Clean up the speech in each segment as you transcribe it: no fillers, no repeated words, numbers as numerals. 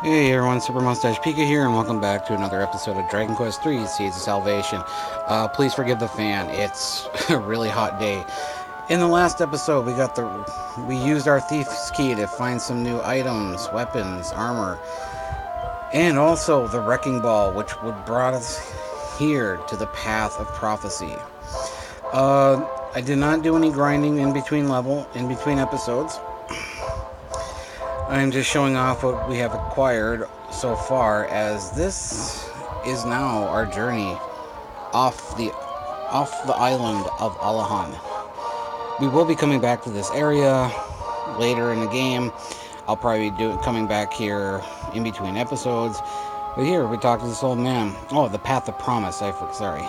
Hey everyone, Super Mustache Pika here, and welcome back to another episode of Dragon Quest III: Seeds of Salvation. Please forgive the fan; it's a really hot day. In the last episode, we used our thief's key to find some new items, weapons, armor, and also the wrecking ball, which would brought us here to the path of prophecy. I did not do any grinding in between episodes. I'm just showing off what we have acquired so far, as this is now our journey off the island of Alahan. We will be coming back to this area later in the game. I'll probably be coming back here in between episodes. But here we talk to this old man. Oh, the Path of Promise. Sorry.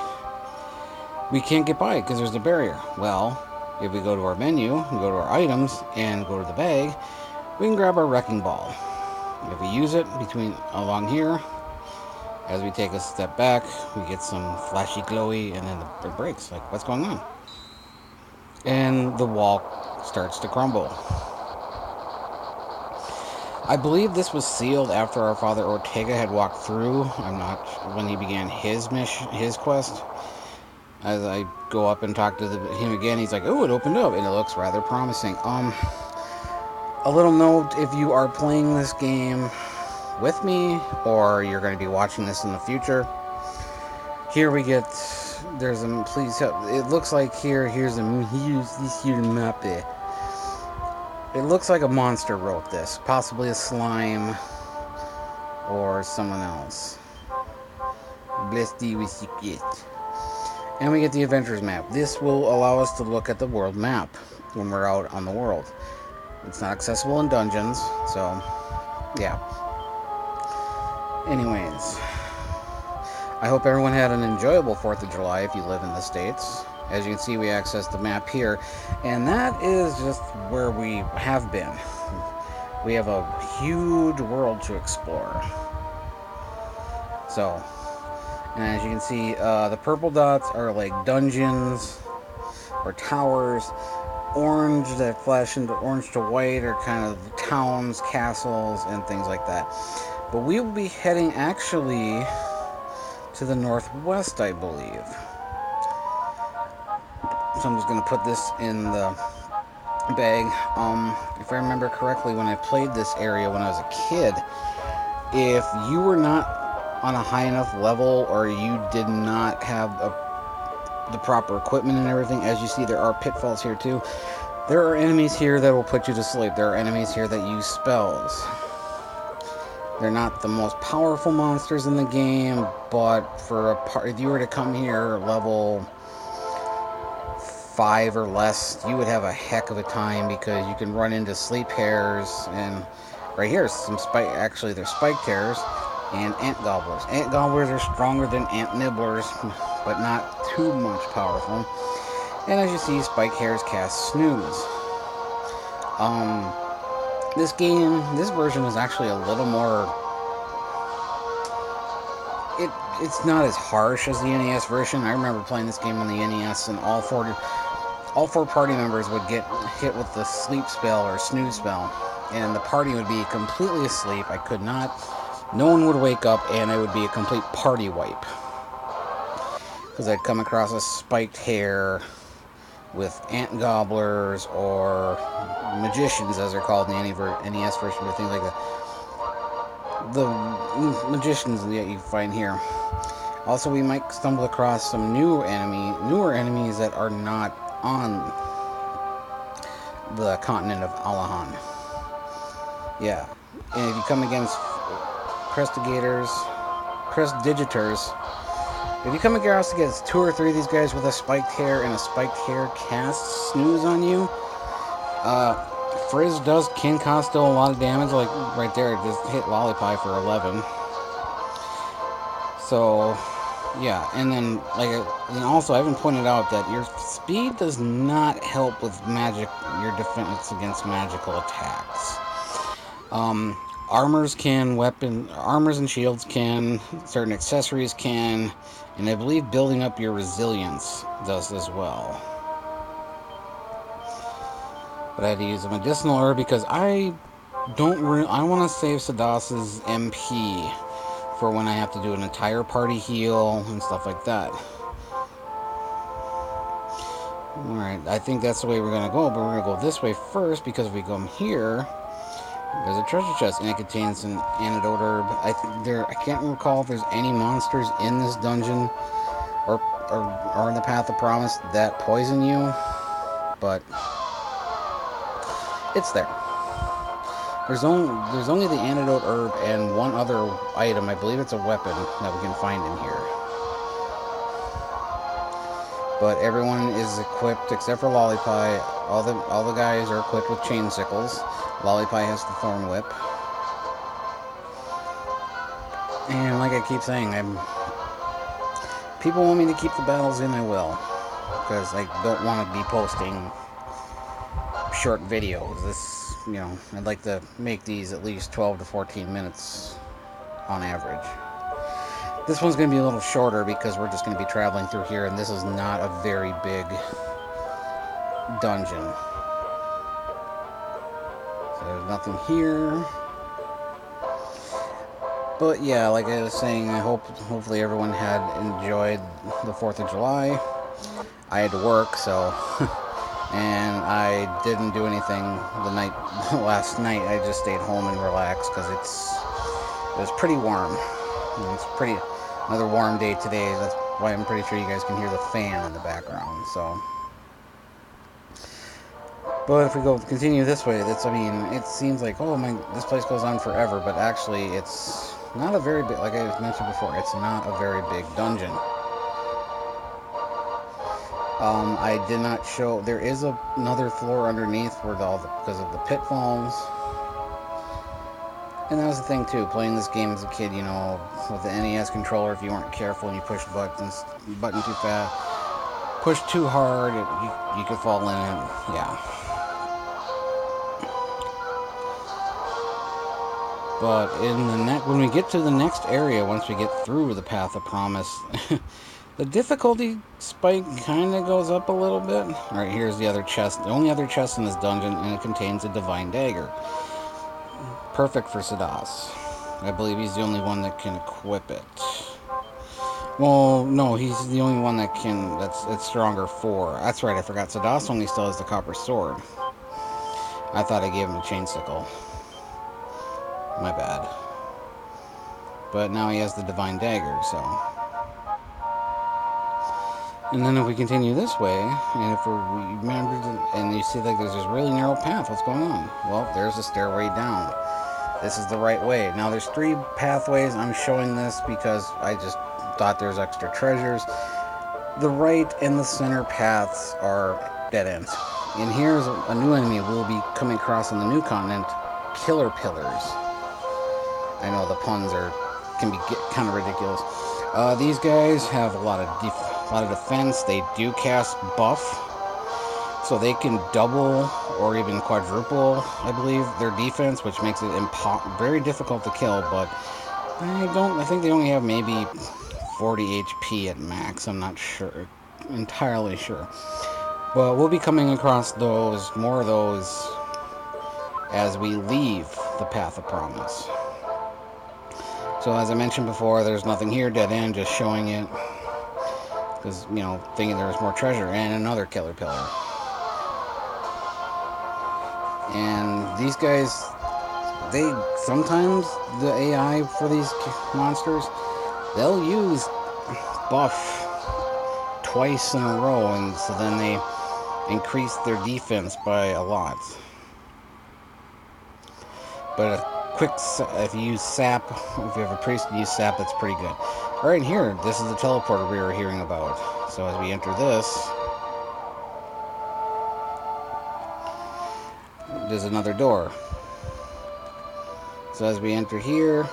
We can't get by because there's a barrier. Well, if we go to our menu, we go to our items, and go to the bag, we can grab our wrecking ball. If we use it along here, as we take a step back, we get some flashy glowy, and then it breaks. Like, what's going on? And the wall starts to crumble. I believe this was sealed after our father Ortega had walked through. I'm not when he began his quest. As I go up and talk to him again, he's like, "Oh, it opened up, and it looks rather promising." A little note: if you are playing this game with me, or you're going to be watching this in the future, here we get. There's a please help. It looks like here's this here map. It looks like a monster wrote this, possibly a slime or someone else. Bless thee with it. And we get the adventures map. This will allow us to look at the world map when we're out on the world. It's not accessible in dungeons, so yeah. Anyways, I hope everyone had an enjoyable 4th of July if you live in the States. As you can see, we access the map here, and that is just where we have been. We have a huge world to explore. So, and as you can see, the purple dots are like dungeons or towers. Orange that flash into orange to white are kind of towns, castles, and things like that. But we will be heading actually to the northwest, I believe. So I'm just going to put this in the bag. If I remember correctly, when I played this area when I was a kid, if you were not on a high enough level, or you did not have the proper equipment and everything, as you see, there are pitfalls here too. There are enemies here that will put you to sleep. There are enemies here that use spells. They're not the most powerful monsters in the game, but if you were to come here level 5 or less, you would have a heck of a time, because you can run into sleep hares, and right here there's spike hares and ant gobblers. Ant gobblers are stronger than ant nibblers, but not too much powerful. And as you see, spike hares cast snooze. This version is actually a little more. It's not as harsh as the NES version. I remember playing this game on the NES, and all four party members would get hit with the sleep spell or snooze spell, and the party would be completely asleep. No one would wake up, and it would be a complete party wipe. Because I'd come across a spiked hare with ant gobblers, or magicians, as they're called in the NES version, or things like that. The magicians that you find here. Also, we might stumble across some newer enemies that are not on the continent of Alahan. Yeah, and if you come against prestidigitors, if you come across against 2 or 3 of these guys with a spiked hare, and a spiked hare casts snooze on you, Frizz can cause still a lot of damage. Like right there, it just hit Lollipie for 11. So, yeah, and then also I haven't pointed out that your speed does not help with your defense against magical attacks. Armors and shields can, certain accessories can, and I believe building up your resilience does as well. But I had to use a medicinal herb because I I want to save Sadas's MP for when I have to do an entire party heal and stuff like that. Alright, I think that's the way we're going to go, but we're going to go this way first, because if we come here, there's a treasure chest, and it contains an antidote herb. I can't recall if there's any monsters in this dungeon or in the Path of Promise that poison you, but it's there. There's only the antidote herb and one other item. I believe it's a weapon that we can find in here. But everyone is equipped except for Lollipie. All the guys are equipped with chain sickles. Lollipie has the thorn whip. And like I keep saying, people want me to keep the battles in, I will, because I don't want to be posting short videos. I'd like to make these at least 12 to 14 minutes on average. This one's going to be a little shorter because we're just going to be traveling through here, and this is not a very big dungeon. So there's nothing here. But yeah, like I was saying, hopefully everyone had enjoyed the 4th of July. I had to work, so and I didn't do anything last night. I just stayed home and relaxed because it was pretty warm. It's another warm day today. That's why I'm pretty sure you guys can hear the fan in the background. So, but if we continue this way, it seems like this place goes on forever, but actually it's not a very big. Like I mentioned before, it's not a very big dungeon. I did not show. There is another floor underneath because of the pitfalls. And that was the thing too, playing this game as a kid, with the NES controller, if you weren't careful and you pushed the button too fast, pushed too hard, you could fall in it, yeah. But when we get to the next area, once we get through the Path of Promise, the difficulty spike kind of goes up a little bit. Alright, here's the other chest, the only other chest in this dungeon, and it contains a Divine Dagger. Perfect for Sadas. I believe he's the only one that can equip it. Well, no, he's the only one that's stronger for. That's right, I forgot. Sadas only still has the copper sword. I thought I gave him a chain sickle. My bad. But now he has the Divine Dagger, so. And then if we continue this way, and if we remember, and you see like there's this really narrow path, what's going on? Well, there's a stairway down. This is the right way. Now there's 3 pathways. I'm showing this because I just thought there's extra treasures. The right and the center paths are dead ends. And here's a new enemy we'll be coming across on the new continent, Killer Pillars. I know the puns can be kind of ridiculous. These guys have a lot of defense. They do cast buff, so they can double or even quadruple, I believe, their defense, which makes it very difficult to kill. But I think they only have maybe 40 HP at max. I'm not entirely sure. But we'll be coming across more of those as we leave the Path of Promise. So as I mentioned before, there's nothing here, dead end, just showing it. Because, thinking there was more treasure and another Killer Pillar. And these guys, sometimes the AI for these monsters, they'll use buff twice in a row, and so then they increase their defense by a lot. But if you use sap, if you have a priest and use sap, that's pretty good. Right here, this is the teleporter we were hearing about. So as we enter this, there's another door. So as we enter here,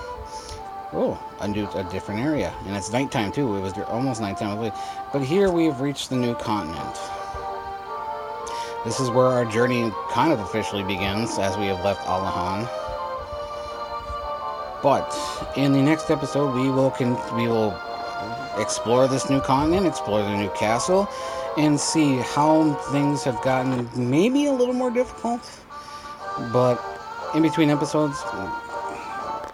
a different area, and it's nighttime too. It was almost nighttime, but here we have reached the new continent. This is where our journey kind of officially begins, as we have left Alahan. But in the next episode, we will explore this new continent, explore the new castle, and see how things have gotten maybe a little more difficult. But in between episodes.